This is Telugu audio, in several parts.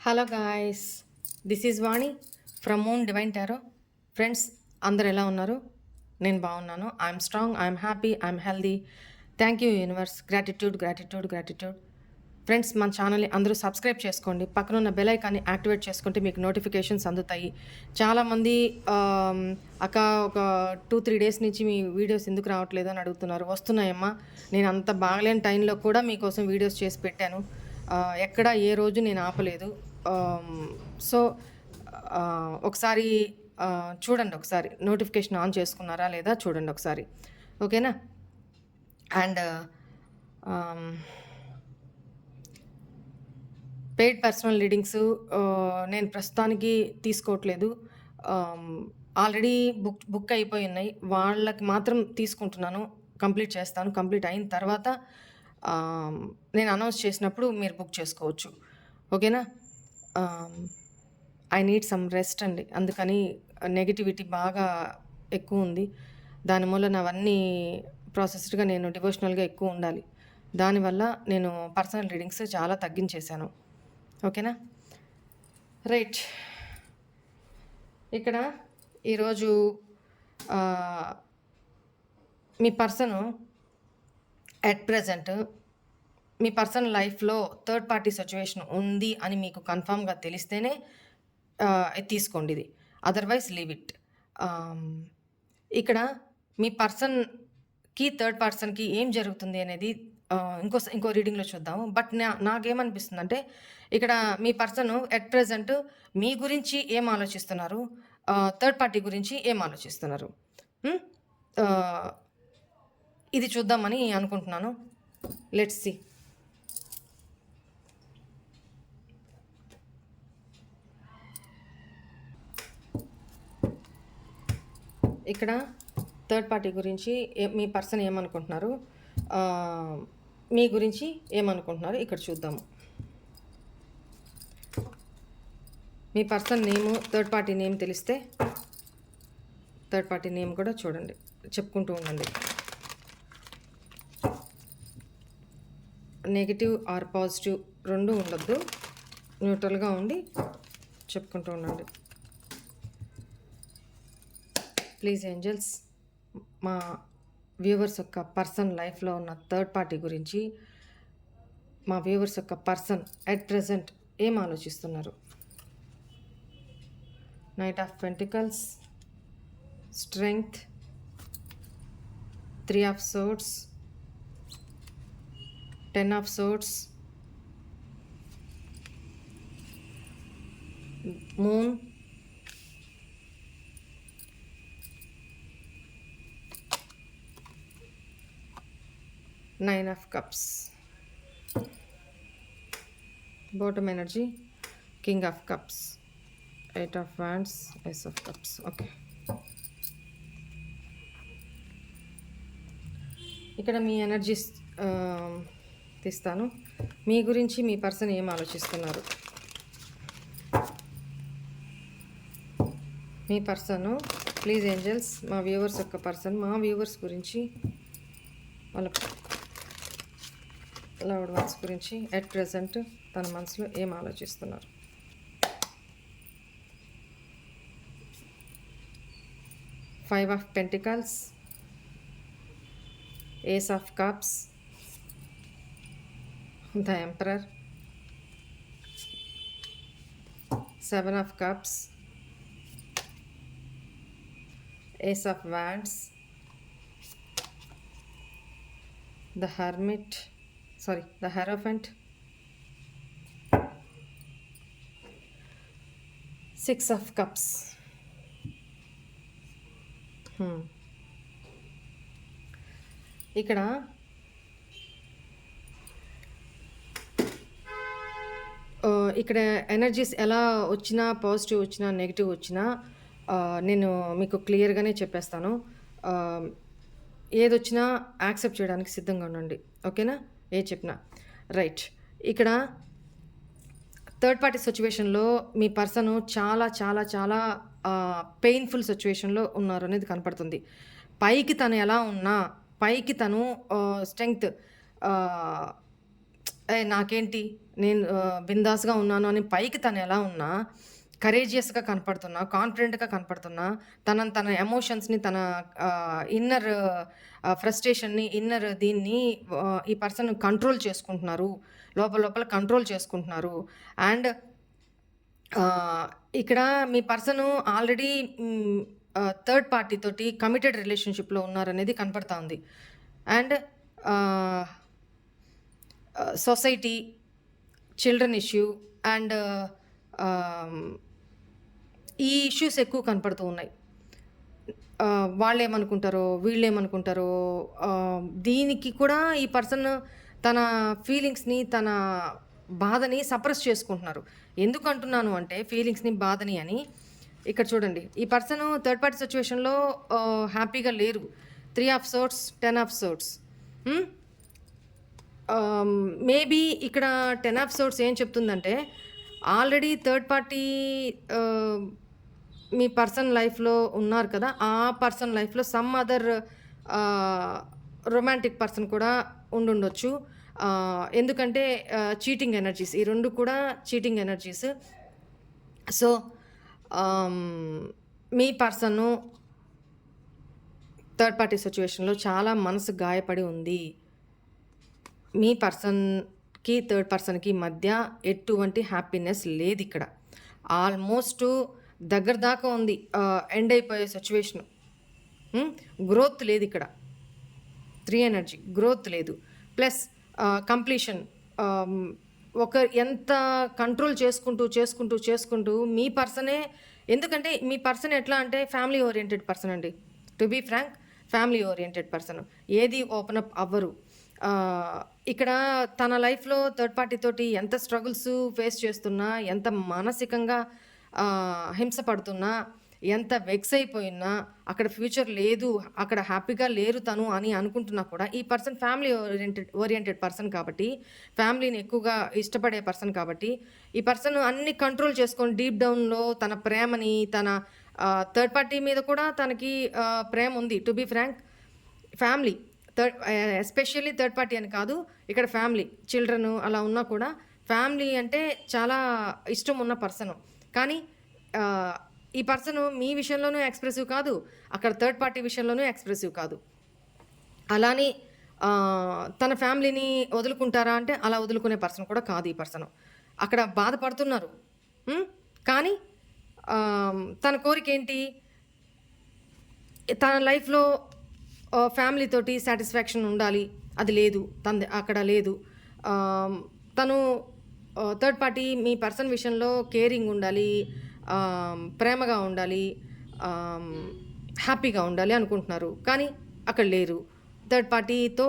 Hello guys, this is Vani from moon divine tarot. Friends, అందరు ఎలా ఉన్నారు? నేను బాగున్నాను. I'm strong, I'm happy, I'm healthy. Thank you universe. Gratitude gratitude gratitude. Friends, మన ఛానల్ని అందరూ సబ్స్క్రైబ్ చేసుకోండి. పక్కన ఉన్న బెల్ ఐకాన్ని యాక్టివేట్ చేసుకుంటే మీకు నోటిఫికేషన్స్ అందుతాయి. చాలామంది అక్క ఒక 2-3 డేస్ నుంచి మీ వీడియోస్ ఎందుకు రావట్లేదు అని అడుగుతున్నారు. వస్తున్నాయమ్మా. నేను అంత బాగలేని టైంలో కూడా మీకోసం వీడియోస్ చేసి పెట్టాను. ఎక్కడ ఏ రోజు నేను ఆపలేదు. సో ఒకసారి చూడండి, ఒకసారి నోటిఫికేషన్ ఆన్ చేసుకున్నారా లేదా చూడండి ఒకసారి, ఓకేనా? అండ్ పెయిడ్ పర్సనల్ రీడింగ్స్ నేను ప్రస్తుతానికి తీసుకోవట్లేదు. ఆల్రెడీ బుక్ అయిపోయి ఉన్నాయి. వాళ్ళకి మాత్రం తీసుకుంటున్నాను. కంప్లీట్ చేస్తాను. కంప్లీట్ అయిన తర్వాత నేను అనౌన్స్ చేసినప్పుడు మీరు బుక్ చేసుకోవచ్చు, ఓకేనా? ఐ నీడ్ సమ్ రెస్ట్ అండి. అందుకని నెగిటివిటీ బాగా ఎక్కువ ఉంది. దాని మూలన అవన్నీ ప్రాసెస్డ్గా నేను డివోషనల్గా ఎక్కువ ఉండాలి. దానివల్ల నేను పర్సనల్ రీడింగ్స్ చాలా తగ్గించేశాను, ఓకేనా? రైట్. ఇక్కడ ఈరోజు మీ పర్సను అట్ ప్రజెంట్ మీ పర్సనల్ లైఫ్లో థర్డ్ పార్టీ సిచ్యువేషన్ ఉంది అని మీకు కన్ఫామ్గా తెలిస్తేనే తీసుకోండి ఇది. Otherwise leave it. ఇక్కడ మీ పర్సన్కి థర్డ్ పర్సన్కి ఏం జరుగుతుంది అనేది ఇంకో రీడింగ్లో చూద్దాము. బట్ నాకేమనిపిస్తుంది అంటే, ఇక్కడ మీ పర్సన్ ఎట్ ప్రెజెంట్ మీ గురించి ఏం ఆలోచిస్తున్నారు, థర్డ్ పార్టీ గురించి ఏం ఆలోచిస్తున్నారు, ఇది చూద్దామని అనుకుంటున్నాను. Let's see. ఇక్కడ థర్డ్ పార్టీ గురించి మీ పర్సన్ ఏమనుకుంటున్నారు, మీ గురించి ఏమనుకుంటున్నారు ఇక్కడ చూద్దాము. మీ person name, third party name తెలిస్తే థర్డ్ పార్టీ నేమ్ కూడా చూడండి, చెప్పుకుంటూ ఉండండి. నెగిటివ్ ఆర్ పాజిటివ్ రెండు ఉండొద్దు, న్యూట్రల్గా ఉండి చెప్పుకుంటూ ఉండండి. ప్లీజ్ ఏంజల్స్, మా వ్యూవర్స్ యొక్క పర్సన్ లైఫ్లో ఉన్న థర్డ్ పార్టీ గురించి మా వ్యూవర్స్ యొక్క పర్సన్ అట్ ప్రెజెంట్ ఏం ఆలోచిస్తున్నారు. Knight of pentacles, strength, 3 of swords, 10 of swords, moon, Nine of Cups, bottom energy, King of Cups, 8 of Wands, Ace of Cups. Okay. ఇక్కడ మీ ఎనర్జీస్ తీస్తాను. మీ గురించి మీ పర్సన్ ఏం ఆలోచిస్తున్నారు. మీ పర్సన్, ప్లీజ్ ఏంజల్స్, మా వ్యూవర్స్ యొక్క పర్సన్ మా వ్యూవర్స్ గురించి, వాళ్ళ లవ్డ్ వన్స్ గురించి అట్ ప్రెజెంట్ తన మనసులో ఏం ఆలోచిస్తున్నారు. Five of pentacles, ace of cups, the emperor, 7 of cups, ace of wands, the Hierophant, 6 of Cups. ఇక్కడ ఎనర్జీస్ ఎలా వచ్చినా, పాజిటివ్ వచ్చినా నెగిటివ్ వచ్చినా నేను మీకు క్లియర్గానే చెప్పేస్తాను. ఏదొచ్చినా యాక్సెప్ట్ చేయడానికి సిద్ధంగా ఉండండి, ఓకేనా? ఏ చెప్పినా. రైట్. ఇక్కడ థర్డ్ పార్టీ సిచ్యువేషన్లో మీ పర్సన్ చాలా చాలా చాలా పెయిన్ఫుల్ సిచ్యువేషన్లో ఉన్నారు అనేది కనపడుతుంది. పైకి తను ఎలా ఉన్నా, పైకి తను స్ట్రెంగ్త్ నాకేంటి నేను బిందాస్‌గా ఉన్నాను అని పైకి తను ఎలా ఉన్నా, కరేజియస్‌గా కనపడుతున్నా, కాన్ఫిడెంట్‌గా కనపడుతున్నా, తన ఎమోషన్స్‌ని తన ఇన్నర్ ఫ్రస్ట్రేషన్‌ని, ఇన్నర్ దీన్ని ఈ పర్సన్ కంట్రోల్ చేసుకుంటున్నారు. లోపల లోపల కంట్రోల్ చేసుకుంటున్నారు. అండ్ ఆహ్, ఇక్కడ మీ పర్సను ఆల్రెడీ థర్డ్ పార్టీ తోటి కమిటెడ్ రిలేషన్‌షిప్‌లో ఉన్నారనేది కనపడతా ఉంది. అండ్ ఆహ్, సొసైటీ, చిల్డ్రన్ ఇష్యూ అండ్ ఆహ్, ఈ ఇష్యూస్ ఎక్కువ కనపడుతూ ఉన్నాయి. వాళ్ళేమనుకుంటారో, వీళ్ళేమనుకుంటారో, దీనికి కూడా ఈ పర్సన్ తన ఫీలింగ్స్‌ని, తన బాధని సప్రెస్ చేసుకుంటున్నారు. ఎందుకంటున్నాను అంటే ఫీలింగ్స్‌ని, బాధని అని, ఇక్కడ చూడండి. ఈ పర్సను థర్డ్ పార్టీ సిట్యుయేషన్‌లో హ్యాపీగా లేరు. 3 ఆఫ్ సోర్డ్స్, 10 ఆఫ్ సోర్డ్స్. హ్మ్. మేబీ ఇక్కడ 10 ఆఫ్ సోర్డ్స్ ఏం చెప్తుందంటే, ఆల్రెడీ థర్డ్ పార్టీ ఆహ్, మీ పర్సన్ లైఫ్‌లో ఉన్నారు కదా! ఆ పర్సన్ లైఫ్‌లో సమ్ అదర్ ఆహ్, రొమాంటిక్ పర్సన్ కూడా ఉండుండొచ్చు. ఎందుకంటే చీటింగ్ ఎనర్జీస్ ఈ 2 కూడా చీటింగ్ ఎనర్జీస్. సో, ఆహ్, మీ పర్సను థర్డ్ పార్టీ సిట్యుయేషన్‌లో చాలా మనసు గాయపడి ఉంది. మీ పర్సన్‌కి, థర్డ్ పర్సన్‌కి మధ్య ఎటువంటి హ్యాపీనెస్ లేదిక్కడ. ఆల్మోస్టు దగ్గర దాకా ఉంది. ఎండ్ అయిపోయే సిట్యుయేషను. గ్రోత్ లేదిక్కడ. 3 ఎనర్జీ గ్రోత్ లేదు. Plus completion. ఆహ్, ఒక ఎంత కంట్రోల్ చేసుకుంటూ మీ పర్సనే, ఎందుకంటే మీ పర్సన్ ఎట్లా అంటే ఫ్యామిలీ ఓరియెంటెడ్ పర్సన్ అండి. To be frank family oriented person. ఏది ఓపెన్ అప్ అవ్వరు. ఆహ్, ఇక్కడ తన లైఫ్‌లో థర్డ్ పార్టీ తోటి ఎంత స్ట్రగుల్స్ ఫేస్ చేస్తున్నా, ఎంత మానసికంగా హింస పడుతున్నా, ఎంత వెక్స్ అయిపోయినా, అక్కడ ఫ్యూచర్ లేదు, అక్కడ హ్యాపీగా లేరు తను అని అనుకుంటున్నా కూడా, ఈ పర్సన్ ఫ్యామిలీ ఓరియెంటెడ్ పర్సన్ కాబట్టి, ఫ్యామిలీని ఎక్కువగా ఇష్టపడే పర్సన్ కాబట్టి, ఈ పర్సన్ అన్ని కంట్రోల్ చేసుకొని డీప్ డౌన్‌లో తన ప్రేమని, తన థర్డ్ పార్టీ మీద కూడా తనకి ప్రేమ ఉంది. To be frank family especially third party అని కాదు. ఇక్కడ ఫ్యామిలీ, చిల్డ్రన్ అలా ఉన్నా కూడా ఫ్యామిలీ అంటే చాలా ఇష్టం ఉన్న పర్సను. కానీ ఆహ్, ఈ పర్సను మీ విషయంలోనూ ఎక్స్‌ప్రెసివ్ కాదు. అక్కడ థర్డ్ పార్టీ విషయంలోనూ ఎక్స్‌ప్రెసివ్ కాదు. అలాని తన ఫ్యామిలీని వదులుకుంటారా అంటే అలా వదులుకునే పర్సన్ కూడా కాదు ఈ పర్సను. అక్కడ బాధపడుతున్నారు. కానీ తన కోరికేంటి? తన లైఫ్‌లో ఫ్యామిలీ తోటి సాటిస్ఫాక్షన్ ఉండాలి. అది లేదు. తనది అక్కడ లేదు. తను థర్డ్ పార్టీ మీ పర్సన్ విషయంలో కేరింగ్ ఉండాలి. ప్రేమగా ఉండాలి. ఆహ్, హ్యాపీగా ఉండాలి అనుకుంటున్నారు. కానీ అక్కడ లేరు. థర్డ్ పార్టీతో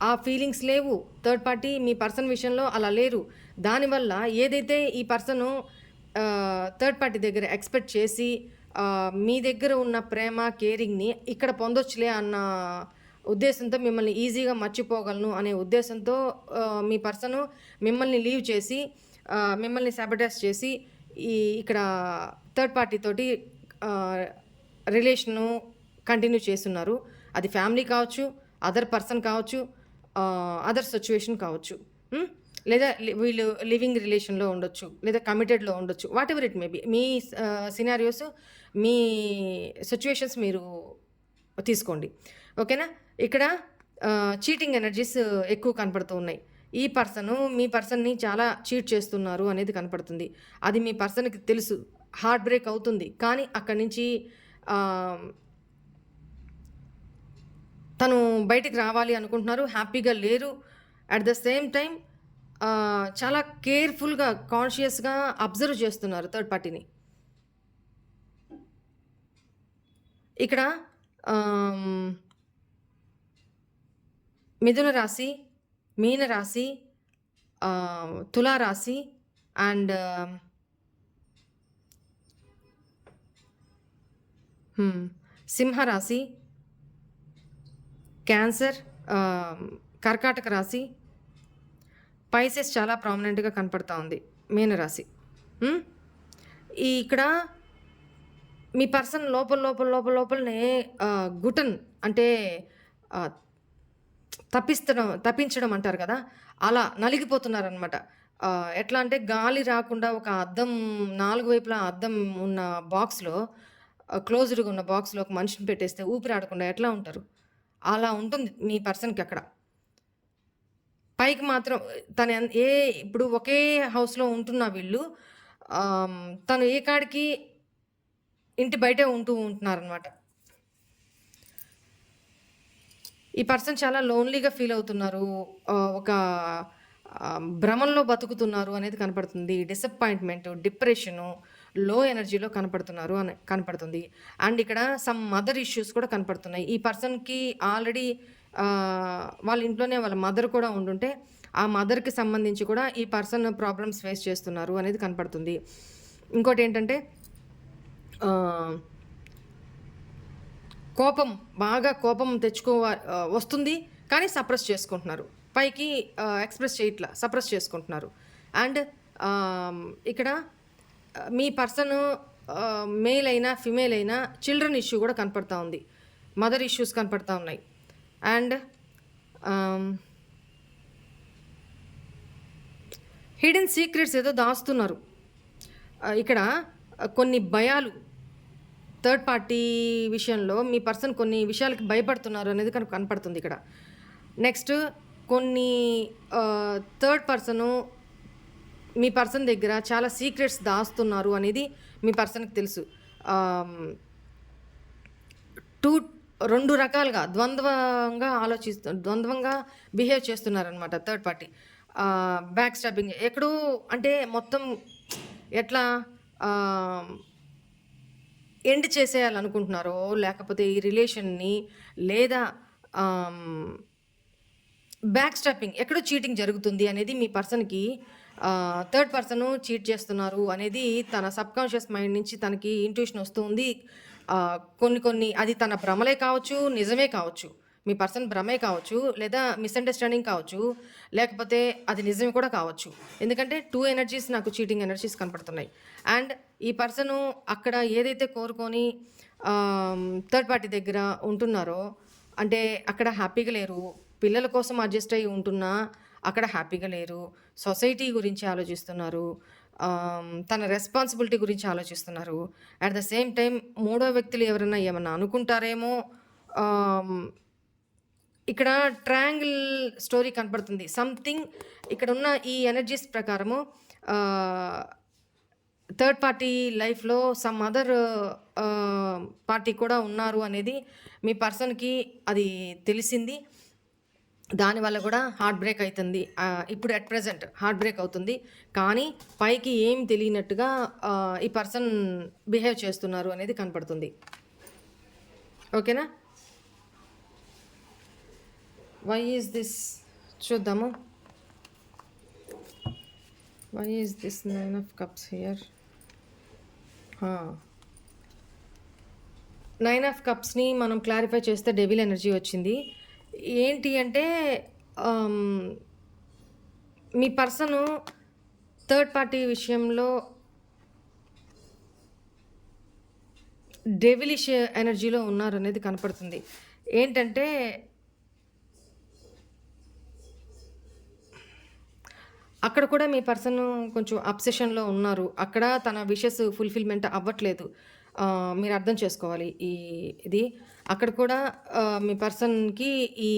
ఆ ఫీలింగ్స్ లేవు. థర్డ్ పార్టీ మీ పర్సన్ విషయంలో అలా లేరు. దానివల్ల ఏదైతే ఈ పర్సను థర్డ్ పార్టీ దగ్గర ఎక్స్‌పెక్ట్ చేసి మీ దగ్గర ఉన్న ప్రేమ, కేరింగ్‌ని ఇక్కడ పొందొచ్చులే అన్న ఉద్దేశంతో, మిమ్మల్ని ఈజీగా మర్చిపోగలను అనే ఉద్దేశంతో మీ పర్సను మిమ్మల్ని లీవ్ చేసి, మిమ్మల్ని సాబొటాజ్ చేసి ఇక్కడ థర్డ్ పార్టీ తోటి ఆహ్, రిలేషను కంటిన్యూ చేసున్నారు. అది ఫ్యామిలీ కావచ్చు, అదర్ పర్సన్ కావచ్చు, అదర్ సిట్యుయేషన్ కావచ్చు. లేదా వీళ్ళు లివింగ్ రిలేషన్‌లో ఉండొచ్చు. లేదా కమిటెడ్‌లో ఉండొచ్చు. Whatever it may be. Me scenarios, me situations మీరు తీసుకోండి. ఓకేనా? ఇక్కడ చీటింగ్ ఎనర్జీస్ ఎక్కువ కనపడుతూ ఉన్నాయి. ఈ పర్సను మీ పర్సన్‌ని చాలా చీట్ చేస్తున్నారు అనేది కనపడుతుంది. అది మీ పర్సన్‌కి తెలుసు. హార్ట్ బ్రేక్ అవుతుంది. కానీ అక్కడి నుంచి ఆహ్, తను బయటికి రావాలి అనుకుంటున్నారు. హ్యాపీగా లేరు. అట్ ద సేమ్ టైమ్ చాలా కేర్‌ఫుల్‌గా, కాన్షియస్‌గా అబ్జర్వ్ చేస్తున్నారు థర్డ్ పార్టీని. ఇక్కడ ఆహ్, మిథున రాశి, మీన రాశి, తులా రాశి అండ్ సింహ రాశి, క్యాన్సర్, కర్కాటక రాశి, పైసెస్ చాలా ప్రామినెంట్‌గా కనపడతా ఉంది. మీనరాశి. హ్మ్. ఇక్కడ మీ పర్సన్ లోపలనే గుటన్ అంటే ఆహ్, తప్పించడం అంటారు కదా! అలా నలిగిపోతున్నారనమాట. ఎట్లా అంటే గాలి రాకుండా ఒక అద్దం 4 వైపులా అద్దం ఉన్న బాక్స్‌లో క్లోజ్డ్‌గా ఉన్న బాక్స్‌లో ఒక మనిషిని పెట్టేస్తే ఊపిరాడకుండా ఎట్లా ఉంటారు? అలా ఉంటుంది మీ పర్సన్‌కి అక్కడ. పైకి మాత్రం తను ఇప్పుడు ఒకే హౌస్‌లో ఉంటున్న వీళ్ళు తను ఏ కాడికి ఇంటి బయటే ఉంటున్నారనమాట. ఈ పర్సన్ చాలా లోన్‌లీగా ఫీల్ అవుతున్నారు. ఒక భ్రమంలో బతుకుతున్నారు అనేది కనపడుతుంది. డిసప్పాయింట్‌మెంట్, డిప్రెషను, లో ఎనర్జీలో కనపడుతుంది. అండ్ ఇక్కడ సమ్ మదర్ ఇష్యూస్ కూడా కనపడుతున్నాయి. ఈ పర్సన్‌కి ఆల్రెడీ వాళ్ళ ఇంట్లోనే వాళ్ళ మదర్ కూడా ఉండుంటే, ఆ మదర్‌కి సంబంధించి కూడా ఈ పర్సన్ ప్రాబ్లమ్స్ ఫేస్ చేస్తున్నారు అనేది కనపడుతుంది. ఇంకోటేంటంటే ఆహ్ బాగా కోపం వస్తుంది. కానీ సప్రెస్ చేసుకుంటున్నారు. పైకి ఎక్స్‌ప్రెస్ చేయట్లా. సప్రెస్ చేసుకుంటున్నారు. అండ్ ఇక్కడ మీ పర్సను మేల్ అయినా, ఫిమేల్ అయినా చిల్డ్రన్ ఇష్యూ కూడా కనపడతా ఉంది. మదర్ ఇష్యూస్ కనపడతా ఉన్నాయి. అండ్ హిడెన్ సీక్రెట్స్ ఏదో దాస్తున్నారు. ఇక్కడ కొన్ని భయాలు థర్డ్ పార్టీ విషయంలో మీ పర్సన్ కొన్ని విషయాలకి భయపడుతున్నారు అనేది కనపడుతుంది ఇక్కడ. నెక్స్ట్ కొన్ని థర్డ్ పర్సను మీ పర్సన్ దగ్గర చాలా సీక్రెట్స్ దాస్తున్నారు అనేది మీ పర్సన్కి తెలుసు. 2 రకాలుగా ద్వంద్వంగా బిహేవ్ చేస్తున్నారనమాట థర్డ్ పార్టీ. బ్యాక్ స్టాబింగ్ ఎక్కడో అంటే మొత్తం ఎట్లా ఎండ్ చేసేయాలనుకుంటున్నారో, లేకపోతే ఈ రిలేషన్‌ని లేదా బ్యాక్ స్టాపింగ్ ఎక్కడో చీటింగ్ జరుగుతుంది అనేది మీ పర్సన్‌కి థర్డ్ పర్సను చీట్ చేస్తున్నారు అనేది తన సబ్‌కాన్షియస్ మైండ్ నుంచి తనకి ఇంట్యూషన్ వస్తుంది. కొన్ని అది తన భ్రమలే కావచ్చు, నిజమే కావచ్చు. మీ పర్సన్ భ్రమే కావచ్చు, లేదా మిస్‌అండర్‌స్టాండింగ్ కావచ్చు, లేకపోతే అది నిజమే కూడా కావచ్చు. ఎందుకంటే 2 ఎనర్జీస్ నాకు చీటింగ్ ఎనర్జీస్ కనపడుతున్నాయి. అండ్ ఈ పర్సను అక్కడ ఏదైతే కోరుకొని థర్డ్ పార్టీ దగ్గర ఉంటున్నారో, అంటే అక్కడ హ్యాపీగా లేరు. పిల్లల కోసం అడ్జస్ట్ అయ్యి ఉంటున్నా అక్కడ హ్యాపీగా లేరు. సొసైటీ గురించి ఆలోచిస్తున్నారు. తన రెస్పాన్సిబిలిటీ గురించి ఆలోచిస్తున్నారు. అట్ ద సేమ్ టైం మూడో వ్యక్తులు ఎవరైనా ఏమన్నా అనుకుంటారేమో. ఇక్కడ ట్రయాంగిల్ స్టోరీ కనపడుతుంది. సంథింగ్ ఇక్కడున్న ఈ ఎనర్జీస్ ప్రకారము థర్డ్ పార్టీ లైఫ్‌లో సమ్ అదర్ పార్టీ కూడా ఉన్నారు అనేది మీ పర్సన్‌కి అది తెలిసింది. దానివల్ల కూడా హార్ట్ బ్రేక్ అవుతుంది. ఇప్పుడు అట్ ప్రెజెంట్ హార్ట్ బ్రేక్ అవుతుంది. కానీ పైకి ఏం తెలియనట్టుగా ఈ పర్సన్ బిహేవ్ చేస్తున్నారు అనేది కనపడుతుంది. ఓకేనా? వై ఈజ్ దిస్ చూద్దాము. Why is this 9 of cups here? 9 of కప్స్‌ని మనం క్లారిఫై చేస్తే డెవిల్ ఎనర్జీ వచ్చింది. ఏంటి అంటే మీ పర్సను థర్డ్ పార్టీ విషయంలో డెవిలిష్ ఎనర్జీలో ఉన్నారు అనేది కనపడుతుంది. ఏంటంటే అక్కడ కూడా మీ పర్సన్ కొంచెం అబ్సెషన్‌లో ఉన్నారు. అక్కడ తన విషెస్ ఫుల్‌ఫిల్‌మెంట్ అవ్వట్లేదు. మీరు అర్థం చేసుకోవాలి ఇది. అక్కడ కూడా మీ పర్సన్‌కి ఈ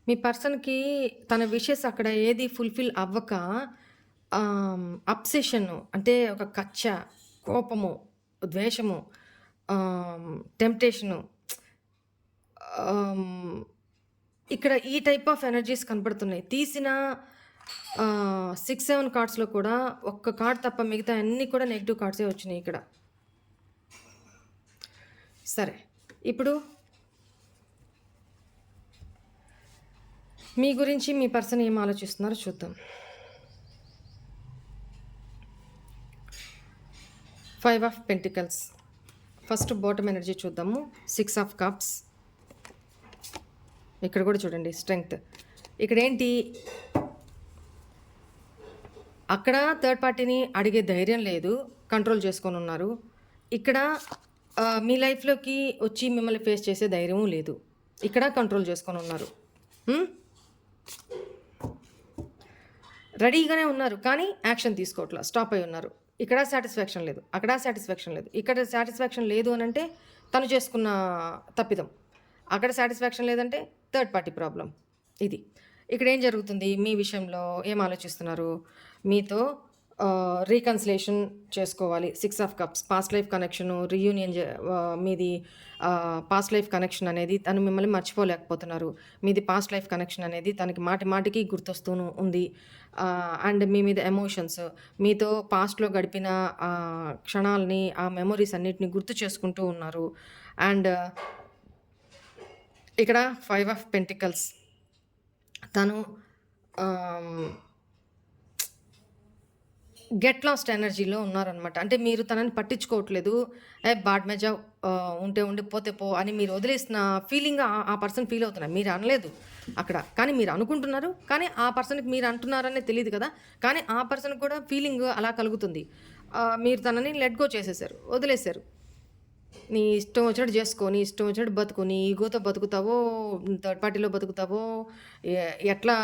మీ పర్సన్‌కి తన విషెస్ అక్కడ ఏది ఫుల్‌ఫిల్ అవ్వక అబ్సెషను అంటే ఒక కచ్చ, కోపము, ద్వేషము, టెంప్టేషను, ఇక్కడ ఈ టైప్ ఆఫ్ ఎనర్జీస్ కనపడుతున్నాయి. తీసిన 6, 7 కార్డ్స్‌లో కూడా ఒక్క కార్డ్ తప్ప మిగతా అన్నీ కూడా నెగెటివ్ కార్డ్సే వచ్చినాయి ఇక్కడ. సరే, ఇప్పుడు మీ గురించి మీ పర్సన్ ఏం ఆలోచిస్తున్నారో చూద్దాం. 5 of pentacles. First bottom energy చూద్దాము. 6 ఆఫ్ కప్స్. ఇక్కడ కూడా చూడండి స్ట్రెంగ్త్. ఇక్కడ ఏంటి, అక్కడ థర్డ్ పార్టీని అడిగే ధైర్యం లేదు, కంట్రోల్ చేసుకొని ఉన్నారు. ఇక్కడ మీ లైఫ్లోకి వచ్చి మిమ్మల్ని ఫేస్ చేసే ధైర్యము లేదు. ఇక్కడ కంట్రోల్ చేసుకొని ఉన్నారు. రెడీగానే ఉన్నారు కానీ యాక్షన్ తీసుకోవట్లా, స్టాప్ అయి ఉన్నారు. ఇక్కడ సాటిస్ఫాక్షన్ లేదు, అక్కడ సాటిస్ఫాక్షన్ లేదు. ఇక్కడ సాటిస్ఫాక్షన్ లేదు అని అంటే తను చేసుకున్న తప్పిదం, అక్కడ సాటిస్ఫాక్షన్ లేదంటే థర్డ్ పార్టీ ప్రాబ్లం. ఇది ఇక్కడ ఏం జరుగుతుంది, మీ విషయంలో ఏం ఆలోచిస్తున్నారు, మీతో రీకన్సిలేషన్ చేసుకోవాలి. 6 of cups, past life connection, reunion మీది పాస్ట్ లైఫ్ కనెక్షన్ అనేది తను మిమ్మల్ని మర్చిపోలేకపోతున్నారు. మీది పాస్ట్ లైఫ్ కనెక్షన్ అనేది తనకి మాటి మాటికి గుర్తొస్తూను ఉంది. అండ్ మీ మీద ఎమోషన్స్, మీతో పాస్ట్లో గడిపిన క్షణాలని, ఆ మెమొరీస్ అన్నిటిని గుర్తు చేసుకుంటూ ఉన్నారు. అండ్ ఇక్కడ 5 ఆఫ్ పెంటికల్స్, తను గెట్ లాస్ట్ ఎనర్జీలో ఉన్నారనమాట. అంటే మీరు తనని పట్టించుకోవట్లేదు. బాడ్ మెజా ఉంటే ఉండి పోతే పో అని మీరు వదిలేసిన ఫీలింగ్ ఆ పర్సన్ ఫీల్ అవుతున్నారు. మీరు అనలేదు అక్కడ, కానీ మీరు అనుకుంటున్నారు. కానీ ఆ పర్సన్కి మీరు అంటున్నారనే తెలియదు కదా, కానీ ఆ పర్సన్ కూడా ఫీలింగ్ అలా కలుగుతుంది. మీరు తనని లెట్ గో చేసేసారు, వదిలేశారు. నీ ఇష్టం వచ్చినట్టు చేసుకో, నీ ఇష్టం వచ్చినట్టు బతుకు, నీ ఈగోతో బతుకుతావో, థర్డ్ పార్టీలో బతుకుతావో, ఎట్లా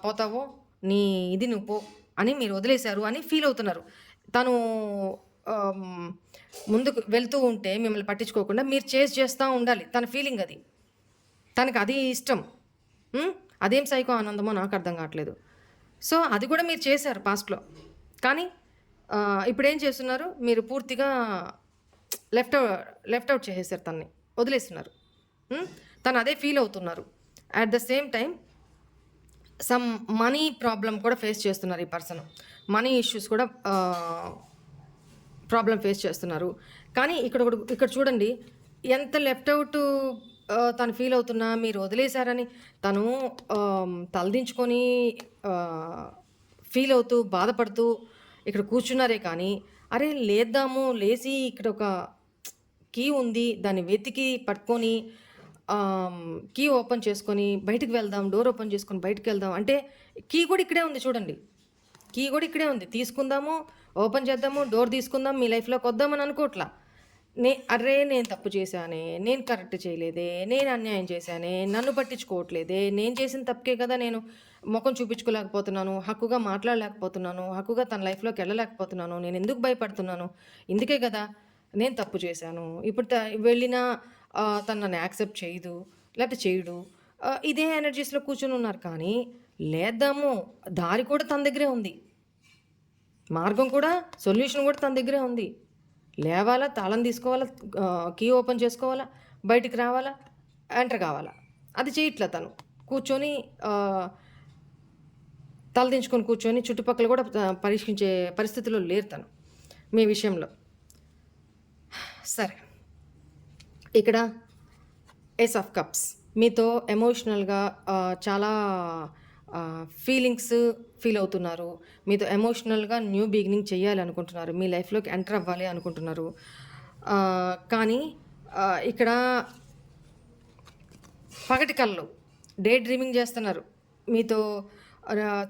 పోతావో నీ ఇది నువ్వు పో అని మీరు వదిలేశారు అని ఫీల్ అవుతున్నారు. తను ముందుకు వెళ్తూ ఉంటే మిమ్మల్ని పట్టించుకోకుండా మీరు చేస్తూ ఉండాలి. తన ఫీలింగ్ అది, తనకు అది ఇష్టం. అదేం సైకో ఆనందమో నాకు అర్థం కావట్లేదు. సో అది కూడా మీరు చేశారు పాస్ట్లో, కానీ ఇప్పుడు ఏం చేస్తున్నారు, మీరు పూర్తిగా లెఫ్ట్ అవుట్ చేసేసారు, తన్ని వదిలేస్తున్నారు. తను అదే ఫీల్ అవుతున్నారు. At the same time some money problem కూడా ఫేస్ చేస్తున్నారు ఈ పర్సన్. మనీ ఇష్యూస్ కూడా ప్రాబ్లం ఫేస్ చేస్తున్నారు. కానీ ఇక్కడ చూడండి, ఎంత లెఫ్ట్ అవుట్ తను ఫీల్ అవుతున్నా మీరు వదిలేశారని తను తలదించుకొని ఫీల్ అవుతూ బాధపడుతూ ఇక్కడ కూర్చున్నారే. కానీ అరే లేచి ఇక్కడ ఒక కీ ఉంది, దాన్ని వెతికి పట్టుకొని కీ ఓపెన్ చేసుకొని బయటికి వెళ్దాం, డోర్ ఓపెన్ చేసుకొని బయటికి వెళ్దాం అంటే కీ కూడా ఇక్కడే ఉంది. చూడండి, కీ కూడా ఇక్కడే ఉంది. తీసుకుందాము, ఓపెన్ చేద్దాము, డోర్ తీసుకుందాం, మీ లైఫ్లోకి వద్దామని అనుకోవట్లా. నేను తప్పు చేశానే, నేను కరెక్ట్ చేయలేదే, నేను అన్యాయం చేశానే, నన్ను పట్టించుకోవట్లేదే, నేను చేసిన తప్పుకే కదా నేను ముఖం చూపించుకోలేకపోతున్నాను, హక్కుగా మాట్లాడలేకపోతున్నాను, హక్కుగా తన లైఫ్లోకి వెళ్ళలేకపోతున్నాను, నేను ఎందుకు భయపడుతున్నాను, ఇందుకే కదా నేను తప్పు చేశాను. ఇప్పుడు వెళ్ళినా తను నన్ను యాక్సెప్ట్ చేయదు, లేకపోతే చేయడు. ఇదే ఎనర్జీస్లో కూర్చొని ఉన్నారు. కానీ లేద్దాము, దారి కూడా తన దగ్గరే ఉంది, మార్గం కూడా, సొల్యూషన్ కూడా తన దగ్గరే ఉంది. లేవాలా, తాళం తీసుకోవాలా, కీ ఓపెన్ చేసుకోవాలా, బయటికి రావాలా, ఎంటర్ కావాలా, అది చేయట్లా. తను కూర్చొని తలదించుకొని కూర్చొని చుట్టుపక్కల కూడా పరీక్షించే పరిస్థితిలో లేరు తను మీ విషయంలో. సరే, ఇక్కడ ఏస్ ఆఫ్ కప్స్, మీతో ఎమోషనల్గా చాలా ఫీల్ అవుతున్నారు. మీతో ఎమోషనల్గా న్యూ బిగినింగ్ చేయాలి అనుకుంటున్నారు, మీ లైఫ్లోకి ఎంటర్ అవ్వాలి అనుకుంటున్నారు. కానీ ఇక్కడ పగటి కళ్ళు, డే డ్రీమింగ్ చేస్తున్నారు. మీతో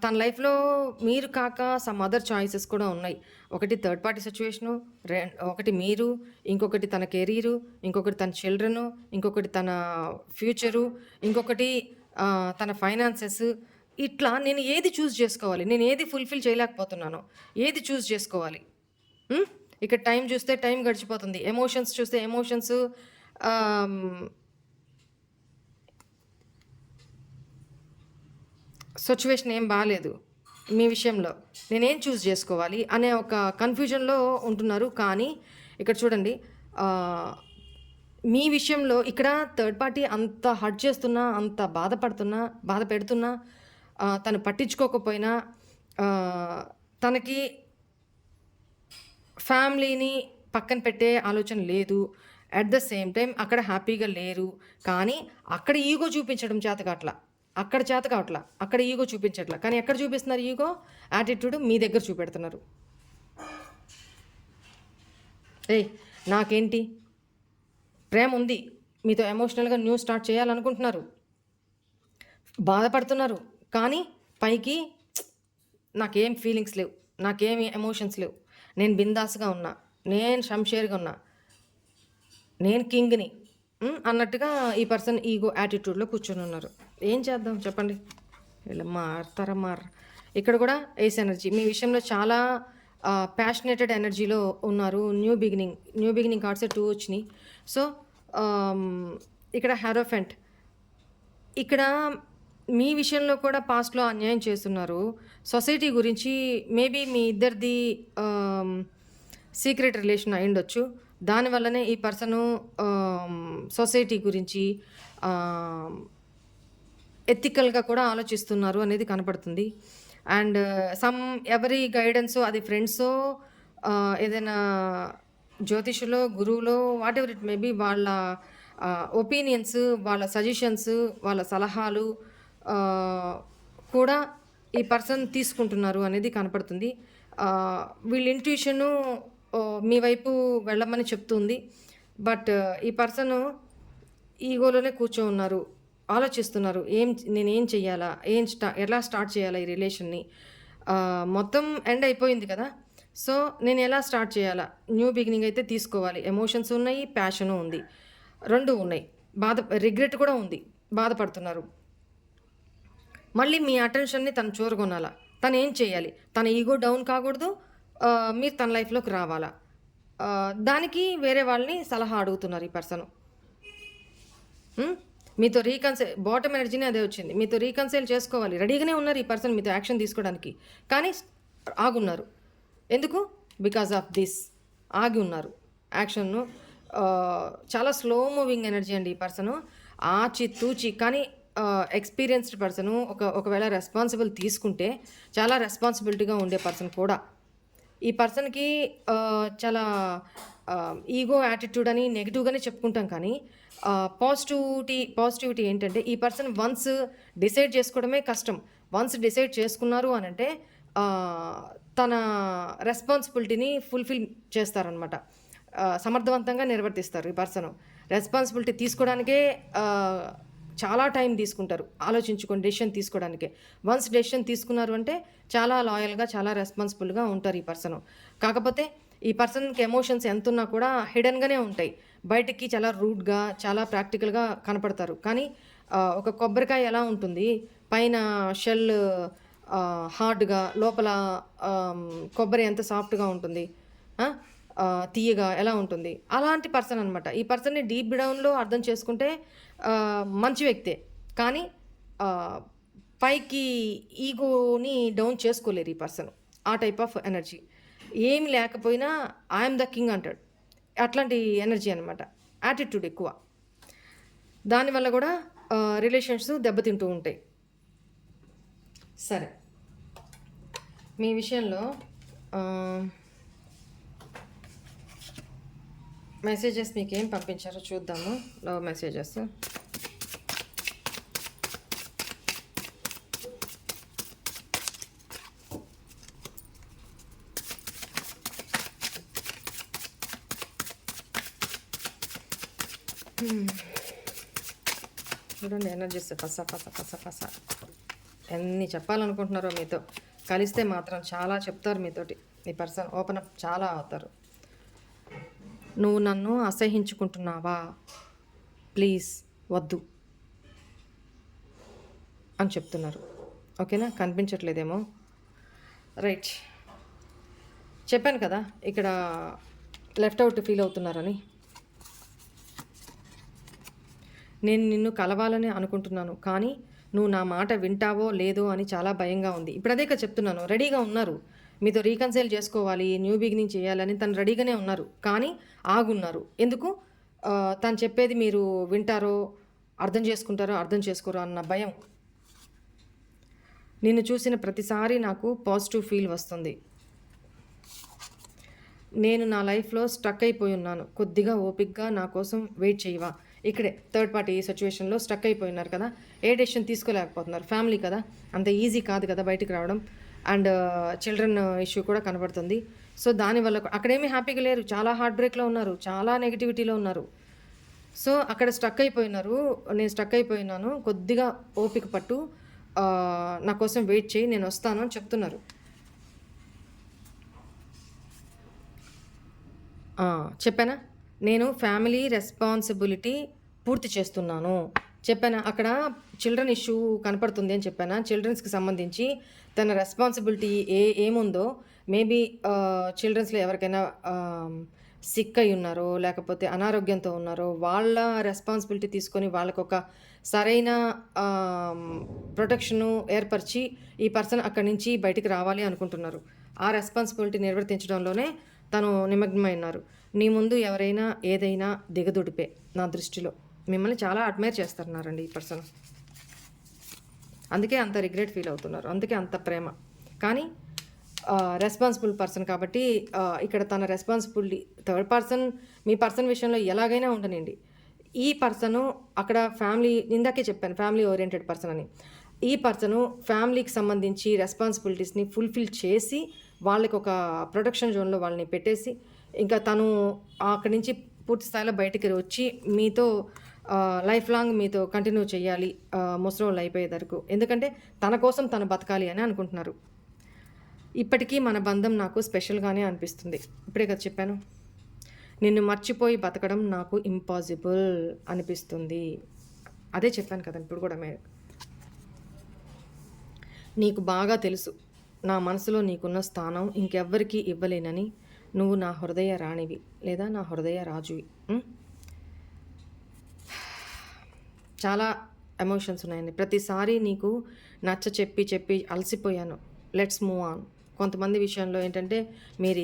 తన లైఫ్లో మీరు కాక సమ్ అదర్ చాయిసెస్ కూడా ఉన్నాయి. ఒకటి థర్డ్ పార్టీ సిచ్యువేషను, ఒకటి మీరు, ఇంకొకటి తన కెరీరు, ఇంకొకటి తన చిల్డ్రను, ఇంకొకటి తన ఫ్యూచరు, ఇంకొకటి తన ఫైనాన్సెస్. ఇట్లా నేను ఏది చూస్ చేసుకోవాలి, నేను ఏది ఫుల్ఫిల్ చేయలేకపోతున్నాను, ఏది చూస్ చేసుకోవాలి. ఇక్కడ టైం చూస్తే టైం గడిచిపోతుంది, ఎమోషన్స్ చూస్తే ఎమోషన్స్ సిచ్యువేషన్ ఏం బాగాలేదు మీ విషయంలో, నేనేం చూస్ చేసుకోవాలి అనే ఒక కన్ఫ్యూజన్లో ఉంటున్నారు. కానీ ఇక్కడ చూడండి, మీ విషయంలో ఇక్కడ థర్డ్ పార్టీ అంత హర్ట్ చేస్తున్నా, అంత బాధ పెడుతున్నా, తను పట్టించుకోకపోయినా, తనకి ఫ్యామిలీని పక్కన పెట్టే ఆలోచన లేదు. అట్ ద సేమ్ టైం అక్కడ హ్యాపీగా లేరు. కానీ అక్కడ ఈగో చూపించడం చేత కావట్లా, అక్కడ ఈగో చూపించట్లా. కానీ ఎక్కడ చూపిస్తున్నారు ఈగో, యాటిట్యూడ్ మీ దగ్గర చూపెడుతున్నారు. నాకేంటి, ప్రేమ ఉంది, మీతో ఎమోషనల్గా న్యూ స్టార్ట్ చేయాలనుకుంటున్నారు, బాధపడుతున్నారు. కానీ పైకి నాకేం ఫీలింగ్స్ లేవు, నాకేమి ఎమోషన్స్ లేవు, నేను బిందాస్గా ఉన్నా, నేను షంషేర్గా ఉన్నా, నేను కింగ్ని అన్నట్టుగా ఈ పర్సన్ ఈగో యాటిట్యూడ్లో కూర్చొని ఉన్నారు. ఏం చేద్దాం చెప్పండి, వీళ్ళు మారుతారా ఇక్కడ కూడా ఏస్ ఎనర్జీ మీ విషయంలో చాలా ప్యాషనేటెడ్ ఎనర్జీలో ఉన్నారు. న్యూ బిగినింగ్ కార్డ్స్ 2 వచ్చినాయి. సో ఇక్కడ హెరోఫెంట్, ఇక్కడ మీ విషయంలో కూడా పాస్ట్లో అన్యాయం చేస్తున్నారు. సొసైటీ గురించి మేబీ మీ ఇద్దరిది సీక్రెట్ రిలేషన్ అయి ఉండొచ్చు. దానివల్లనే ఈ పర్సను సొసైటీ గురించి ఎథికల్గా కూడా ఆలోచిస్తున్నారు అనేది కనపడుతుంది. అండ్ ఎవరి గైడెన్సో, అది ఫ్రెండ్సో, ఏదైనా జ్యోతిషులో, గురువులో, వాట్ ఎవర్ ఇట్ మేబీ, వాళ్ళ ఒపీనియన్స్, వాళ్ళ సజెషన్స్, వాళ్ళ సలహాలు కూడా ఈ పర్సన్ తీసుకుంటున్నారు అనేది కనపడుతుంది. వీళ్ళ ఇంట్యూషను మీ వైపు వెళ్ళమని చెప్తుంది. బట్ ఈ పర్సన్ ఈగోలోనే కూర్చో ఉన్నారు, ఆలోచిస్తున్నారు. నేనేం చెయ్యాలా, ఎలా స్టార్ట్ చేయాలా ఈ రిలేషన్ని, మొత్తం ఎండ్ అయిపోయింది కదా, సో నేను ఎలా స్టార్ట్ చేయాలా, న్యూ బిగినింగ్ అయితే తీసుకోవాలి. ఎమోషన్స్ ఉన్నాయి, ప్యాషను ఉంది, 2 ఉన్నాయి. రిగ్రెట్ కూడా ఉంది, బాధపడుతున్నారు. మళ్ళీ మీ అటెన్షన్ని తను చూరగొనాలా, తను ఏం చేయాలి, తన ఈగో డౌన్ కాకూడదు, మీరు తన లైఫ్లోకి రావాలా, దానికి వేరే వాళ్ళని సలహా అడుగుతున్నారు ఈ పర్సను. మీతో బాటమ్ ఎనర్జీనే అదే వచ్చింది. మీతో రీకన్సైల్ చేసుకోవాలి, రెడీగానే ఉన్నారు ఈ పర్సన్ మీతో యాక్షన్ తీసుకోవడానికి, కానీ ఆగున్నారు. ఎందుకు? బికాజ్ ఆఫ్ దిస్ ఆగి ఉన్నారు యాక్షన్ను. చాలా స్లో మూవింగ్ ఎనర్జీ అండి ఈ పర్సను, ఆచితూచి. కానీ ఎక్స్పీరియన్స్డ్ పర్సను, ఒకవేళ రెస్పాన్సిబుల్ తీసుకుంటే చాలా రెస్పాన్సిబిలిటీగా ఉండే పర్సన్ కూడా. ఈ పర్సన్కి చాలా ఈగో యాటిట్యూడ్ అని నెగిటివ్గానే చెప్పుకుంటాం, కానీ పాజిటివిటీ ఏంటంటే ఈ పర్సన్ వన్స్ డిసైడ్ చేసుకోవడమే కష్టం. వన్స్ డిసైడ్ చేసుకున్నారు అని అంటే తన రెస్పాన్సిబిలిటీని ఫుల్ఫిల్ చేస్తారనమాట, సమర్థవంతంగా నిర్వర్తిస్తారు. ఈ పర్సన్ రెస్పాన్సిబిలిటీ తీసుకోవడానికే చాలా టైం తీసుకుంటారు, ఆలోచించుకొని డెసిషన్ తీసుకోవడానికే. వన్స్ డెసిషన్ తీసుకున్నారు అంటే చాలా లాయల్గా, చాలా రెస్పాన్సిబుల్గా ఉంటారు ఈ పర్సన్. కాకపోతే ఈ పర్సన్కి ఎమోషన్స్ ఎంత ఉన్నా కూడా హిడెన్గానే ఉంటాయి. బయటికి చాలా రూడ్గా, చాలా ప్రాక్టికల్గా కనపడతారు. కానీ ఒక కొబ్బరికాయ ఎలా ఉంటుంది, పైన షెల్ హార్డ్గా, లోపల కొబ్బరి ఎంత సాఫ్ట్గా ఉంటుంది, తీయగా ఎలా ఉంటుంది, అలాంటి పర్సన్ అనమాట. ఈ పర్సన్ని డీప్ డౌన్లో అర్థం చేసుకుంటే మంచి వ్యక్తే, కానీ పైకి ఈగోని డౌన్ చేసుకోలేరు ఈ పర్సన్. ఆ టైప్ ఆఫ్ ఎనర్జీ. ఏమి లేకపోయినా ఐఎమ్ ద కింగ్ అంటాడు, అట్లాంటి ఎనర్జీ అనమాట. యాటిట్యూడ్ ఎక్కువ, దానివల్ల కూడా రిలేషన్స్ దెబ్బతింటూ ఉంటాయి. సరే, మీ విషయంలో మెసేజెస్ మీకు ఏం పంపించారో చూద్దాము. Love messages. చూడండి ఎనర్జీస్ ఫస ఎన్ని చెప్పాలనుకుంటున్నారో. మీతో కలిస్తే మాత్రం చాలా చెప్తారు మీతోటి. ఈ పర్సన్ ఓపెన్ అప్ చాలా అవుతారు. నువ్వు నన్ను అసహించుకుంటున్నావా, ప్లీజ్ వద్దు అని చెప్తున్నారు. ఓకేనా, కనిపించట్లేదేమో. రైట్, చెప్పాను కదా ఇక్కడ లెఫ్ట్ అవుట్ ఫీల్ అవుతున్నారని. నేను నిన్ను కలవాలని అనుకుంటున్నాను, కానీ నువ్వు నా మాట వింటావో లేదో అని చాలా భయంగా ఉంది. ఇప్పుడు అదే చెప్తున్నాను, రెడీగా ఉన్నారు, మీతో రీకన్సైల్ చేసుకోవాలి, న్యూ బిగినింగ్ చేయాలని తను రెడీగానే ఉన్నారు, కానీ ఆగున్నారు. ఎందుకు? తను చెప్పేది మీరు వింటారో, అర్థం చేసుకుంటారో, అర్థం చేసుకోరో అన్న భయం. నిన్ను చూసిన ప్రతిసారి నాకు పాజిటివ్ ఫీల్ వస్తుంది. నేను నా లైఫ్లో స్ట్రక్ అయిపోయి ఉన్నాను, కొద్దిగా ఓపిక్గా నా కోసం వెయిట్ చేయవా. ఇక్కడే థర్డ్ పార్టీ సిచ్యువేషన్లో స్ట్రక్ అయిపోయినారు కదా, ఏ డెసిషన్ తీసుకోలేకపోతున్నారు. ఫ్యామిలీ కదా, అంత ఈజీ కాదు కదా బయటికి రావడం. అండ్ చిల్డ్రన్ ఇష్యూ కూడా కనబడుతుంది. సో దానివల్ల అక్కడేమీ హ్యాపీగా లేరు, చాలా హార్ట్ బ్రేక్లో ఉన్నారు, చాలా నెగిటివిటీలో ఉన్నారు. సో అక్కడ స్ట్రక్ అయిపోయినారు. నేను స్ట్రక్ అయిపోయినాను, కొద్దిగా ఓపిక పట్టు, నా కోసం వెయిట్ చేయి, నేను వస్తాను అని చెప్తున్నారు. ఆ! చెప్పానా? నేను ఫ్యామిలీ రెస్పాన్సిబిలిటీ పూర్తి చేస్తున్నాను. చెప్పానా? అక్కడ చిల్డ్రన్ ఇష్యూ కనపడుతుంది అని చెప్పానా? చిల్డ్రన్స్‌కి సంబంధించి తన రెస్పాన్సిబిలిటీ ఏముందో మేబీ చిల్డ్రన్స్‌లో ఎవరికైనా సిక్ అయ్యున్నారో, లేకపోతే అనారోగ్యంతో ఉన్నారో, వాళ్ళ రెస్పాన్సిబిలిటీ తీసుకొని వాళ్ళకొక సరైన ఆహ్, ప్రొటెక్షను ఏర్పరిచి, ఈ పర్సన్ అక్కడి నుంచి బయటికి రావాలి అనుకుంటున్నారు. ఆ రెస్పాన్సిబిలిటీ నిర్వర్తించడంలోనే తను నిమగ్నమైయున్నారు. నీ ముందు ఎవరైనా ఏదైనా దిగదుడిపే నా దృష్టిలో. మిమ్మల్ని చాలా అడ్మైర్ చేస్తున్నారండి ఈ పర్సన్. అందుకే అంత రిగ్రెట్ ఫీల్ అవుతున్నారు. అందుకే అంత ప్రేమ. కానీ రెస్పాన్సిబుల్ పర్సన్ కాబట్టి ఇక్కడ తన రెస్పాన్సిబిలిటీ థర్డ్ పర్సన్ మీ పర్సన్ విషయంలో ఎలాగైనా ఉండనండి. ఈ పర్సను అక్కడ ఫ్యామిలీ ఇందాకే చెప్పాను ఫ్యామిలీ ఓరియెంటెడ్ పర్సన్ అని. ఈ పర్సను ఫ్యామిలీకి సంబంధించి రెస్పాన్సిబిలిటీస్‌ని ఫుల్‌ఫిల్ చేసి వాళ్ళకి ఒక ప్రొటెక్షన్ జోన్‌లో వాళ్ళని పెట్టేసి ఇంకా తను అక్కడి నుంచి పూర్తి స్థాయిలో బయటికి వచ్చి మీతో లైఫ్ లాంగ్ మీతో కంటిన్యూ చేయాలి ముసలోళ్ళు అయిపోయే వరకు. ఎందుకంటే తన కోసం తను బతకాలి అని అనుకుంటున్నారు. ఇప్పటికీ మన బంధం నాకు స్పెషల్‌గానే అనిపిస్తుంది. ఇప్పుడే కదా చెప్పాను. నిన్ను మర్చిపోయి బతకడం నాకు ఇంపాసిబుల్ అనిపిస్తుంది. అదే చెప్పాను కదా ఇప్పుడు కూడా నీకు బాగా తెలుసు నా మనసులో నీకున్న స్థానం ఇంకెవ్వరికీ ఇవ్వలేనని. నువ్వు నా హృదయ రాణివి లేదా నా హృదయ రాజువి. చాలా ఎమోషన్స్ ఉన్నాయండి. ప్రతిసారి నీకు నచ్చ చెప్పి అలసిపోయాను. Let's move on. కొంతమంది విషయంలో ఏంటంటే మీరు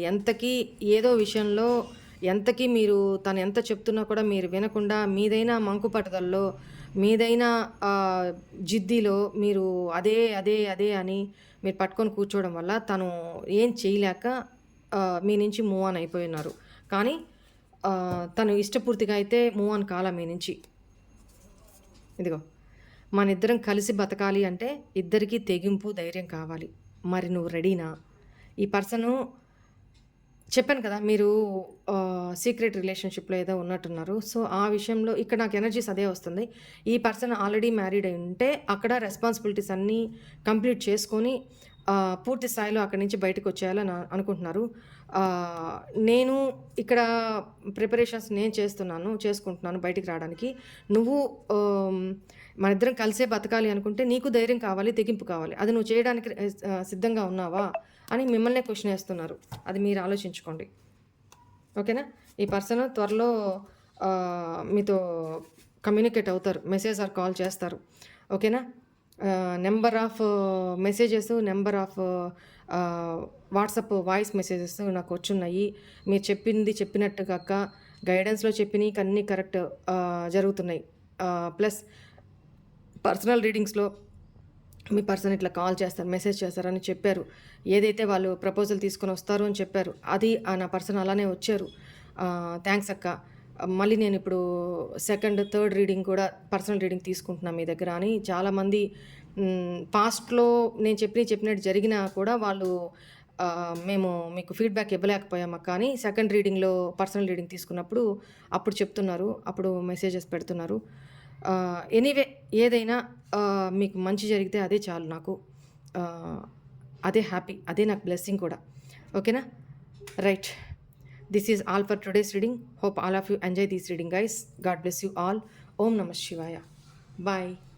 ఏదో విషయంలో మీరు తను ఎంత చెప్తున్నా కూడా మీరు వినకుండా మీదైనా మంకు పట్టుదలలో మీదైనా జిద్దిలో మీరు అదే అని మీరు పట్టుకొని కూర్చోవడం వల్ల తను ఏం చేయలేక మీ నుంచి మూవ్ ఆన్ అయిపోయి ఉన్నారు. కానీ తను ఇష్టపూర్తిగా అయితే మూవ్ ఆన్ కాలా మీ నుంచి. ఇదిగో మనిద్దరం కలిసి బతకాలి అంటే ఇద్దరికీ తెగింపు ధైర్యం కావాలి. మరి నువ్వు రెడీనా? ఈ పర్సను చెప్పాను కదా మీరు సీక్రెట్ రిలేషన్షిప్‌లో ఏదో ఉన్నట్టున్నారు. సో, ఆ విషయంలో ఇక్కడ నాకు ఎనర్జీస్ అదే వస్తుంది. ఈ పర్సన్ ఆల్రెడీ మ్యారీడ్ అయి ఉంటే అక్కడ రెస్పాన్సిబిలిటీస్ అన్నీ కంప్లీట్ చేసుకొని పూర్తి స్థాయిలో అక్కడి నుంచి బయటకొచ్చేయాలని అనుకుంటున్నారు. నేను ఇక్కడ ప్రిపరేషన్స్ నేను చేసుకుంటున్నాను బయటికి రావడానికి. నువ్వు మనిద్దరం కలిసే బతకాలి అనుకుంటే నీకు ధైర్యం కావాలి, తెగింపు కావాలి. అది నువ్వు చేయడానికి సిద్ధంగా ఉన్నావా అని మిమ్మల్నే క్వెషన్ ఏస్తున్నారు. అది మీరు ఆలోచించుకోండి. ఓకేనా? ఈ పర్సన్ త్వరలో మీతో కమ్యూనికేట్ అవుతారు. మెసేజ్ ఆర్ కాల్ చేస్తారు. ఓకేనా? Number of messages, number of WhatsApp voice messages నాకు వచ్చున్నాయి. మీరు చెప్పినట్టు కాక గైడెన్స్‌లో చెప్పినయి అన్నీ కరెక్ట్ జరుగుతున్నాయి. ప్లస్ పర్సనల్ రీడింగ్స్‌లో మీ పర్సన్ ఇట్లా కాల్ చేస్తారు, మెసేజ్ చేస్తారని చెప్పారు. ఏదైతే వాళ్ళు ప్రపోజల్ తీసుకొని వస్తారు అని చెప్పారు. అది నా పర్సన్ అలానే వచ్చారు. థ్యాంక్స్ అక్క. మళ్ళీ నేను ఇప్పుడు సెకండ్, థర్డ్ రీడింగ్ కూడా పర్సనల్ రీడింగ్ తీసుకుంటున్నా మీ దగ్గర అని చాలామంది పాస్ట్‌లో నేను చెప్పినట్టు జరిగినా కూడా వాళ్ళు మేము మీకు ఫీడ్‌బ్యాక్ ఇవ్వలేకపోయాం అక్క అని సెకండ్ రీడింగ్‌లో పర్సనల్ రీడింగ్ తీసుకున్నప్పుడు అప్పుడు చెప్తున్నారు. అప్పుడు మెసేజెస్ పెడుతున్నారు. ఎనీవే ఏదైనా మీకు మంచి జరిగితే అదే చాలు నాకు. అదే హ్యాపీ. అదే నాకు బ్లెస్సింగ్ కూడా. ఓకేనా? Right. This is all for today's reading. Hope all of you enjoy this reading, guys. God bless you all. Om Namah Shivaya. Bye.